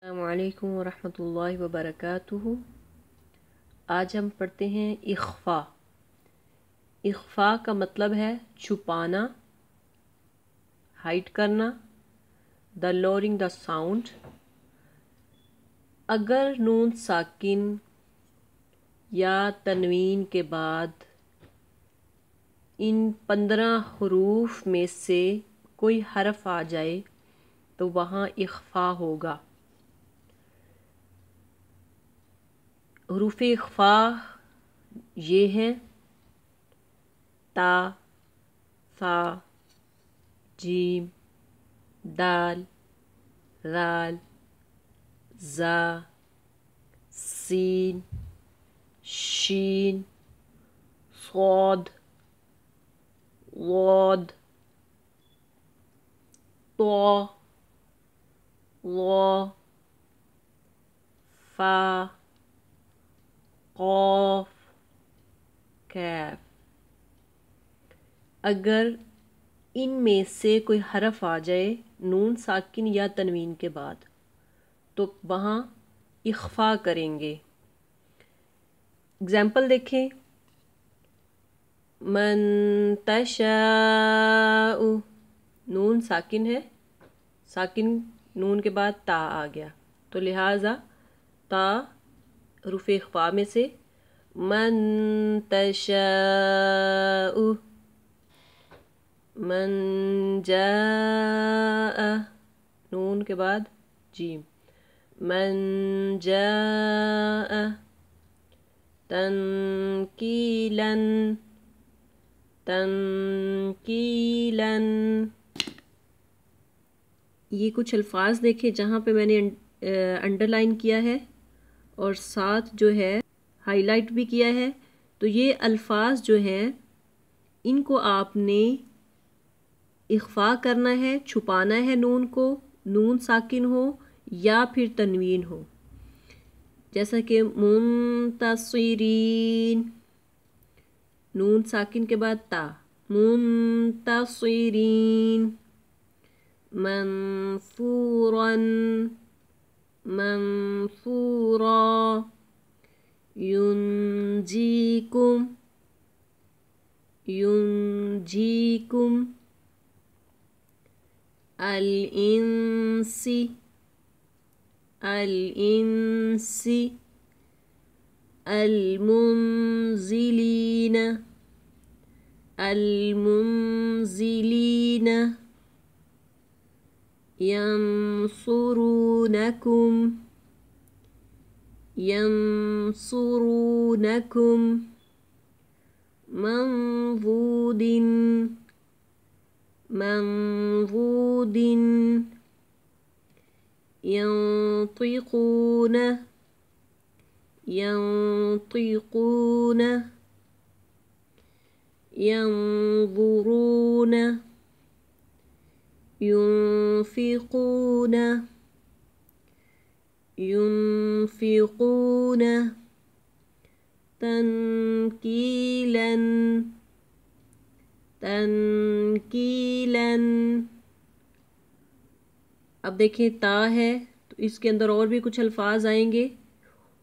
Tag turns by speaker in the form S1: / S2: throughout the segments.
S1: السلام علیکم ورحمۃ اللہ وبرکاتہ۔ آج ہم پڑھتے ہیں اخفا۔ اخفا کا مطلب ہے چھپانا، ہائڈ کرنا، دا لورنگ دا ساؤنڈ۔ اگر نون ساکن یا تنوین کے بعد ان 15 حروف میں سے کوئی حرف آ جائے تو وہاں اخفا ہوگا۔ حروف اخفا یہ ہیں: تا، ثا، جیم، دال، ذال، زا، سین، شین، صاد، ضاد، طا، ظا، فا، قاف، کیف۔ اگر ان میں سے کوئی حرف آ جائے نون ساکن یا تنوین کے بعد تو وہاں اخفا کریں گے۔ اگزامپل دیکھیں: من تشاء، نون ساکن ہے، ساکن نون کے بعد تا آ گیا تو لہٰذا تا حروف اخفا میں سے من تشاء، من جاء، نون کے بعد جیم، من جاء، تنکیلا، تنکیلا۔ یہ کچھ الفاظ دیکھیں جہاں پہ میں نے انڈر لائن کیا ہے اور ساتھ جو ہے ہائی لائٹ بھی کیا ہے، تو یہ الفاظ جو ہیں ان کو آپ نے اخفا کرنا ہے، چھپانا ہے نون کو، نون ساکن ہو یا پھر تنوین ہو۔ جیسا کہ منتصرین، نون ساکن کے بعد تا، منتصرین، منصورا، منصورا، ينجيكم، ينجيكم، الإنس، الإنس، المنزلين، المنزلين، ينصرونكم، ينصرونكم، منضود، منضود، ينطقون، ينطقون، ينظرون، ينفقون، ينفقون، تنكيلا، تنكيلا۔ اب دیکھیں تا ہے تو اس کے اندر اور بھی کچھ الفاظ آئیں گے: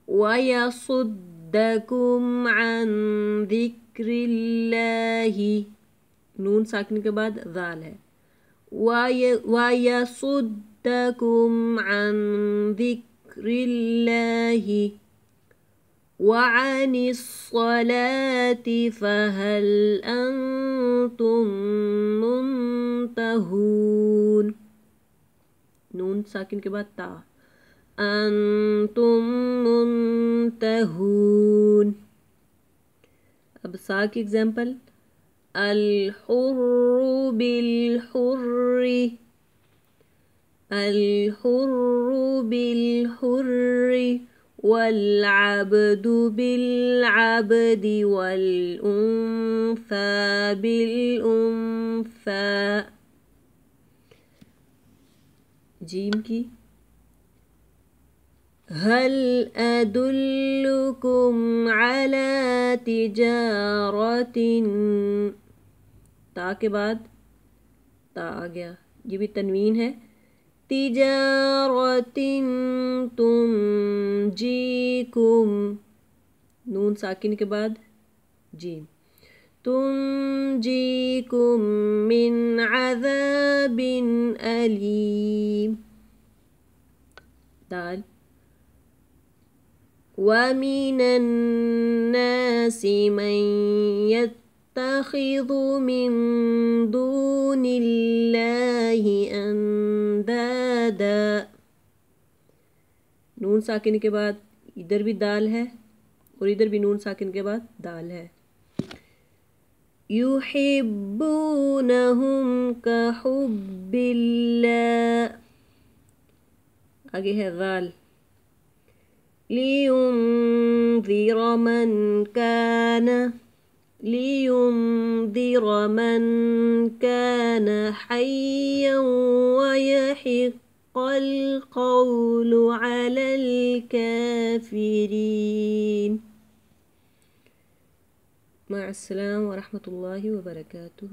S1: وَيَصُدَّكُمْ عَنْ ذِكْرِ اللَّهِ، نون ساکن کے بعد ذال ہے، وَيَصُدَّكُمْ عَنْ ذِكْرِ اللَّهِ وَعَنِ الصَّلَاةِ فَهَلْ أَنْتُمْ مُنْتَهُونَ، نون ساکن کے بعد تا، أَنْتُمْ مُنْتَهُونَ۔ اب سا کی ایگزامپل: الحر بالحر، الحر بالحر، والعبد بالعبد، والأنثى بالأنثى۔ جیم کی: هل أدلكم على تجارة، تا کے بعد تا آ گیا، یہ بھی تنوین ہے، تجارة تنجيكم، نون ساکن کے بعد جیم، تنجيكم من عذاب أليم، دال، ومن الناس من يتخذ من دون الله اندادا، نون ساکن کے بعد ادھر بھی دال ہے اور ادھر بھی نون ساکن کے بعد دال ہے، يحبونهم كحب الله، آگے ہے غال، لينذر من كان حيا ويحق القول على الكافرين. مع السلامة ورحمة الله وبركاته.